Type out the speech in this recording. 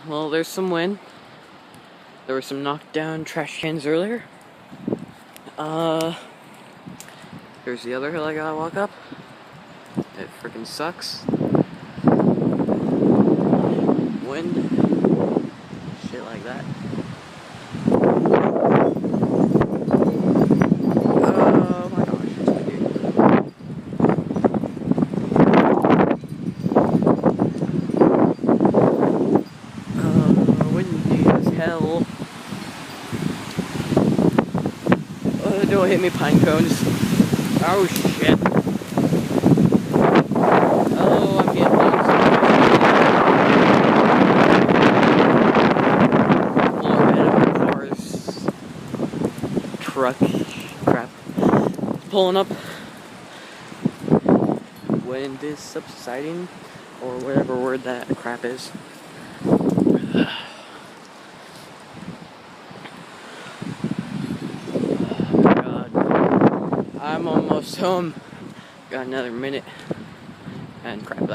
well, there's some wind. There were some knocked down trash cans earlier. There's the other hill I gotta walk up. It freaking sucks. Wind. Shit like that. Oh my gosh, it's windy. Windy as hell. Don't hit me, pine cones. Oh shit. Oh, I'm getting cars. Truck. Crap. Pulling up. Wind is subsiding. Or whatever word that crap is. I'm almost home. Got another minute and crap.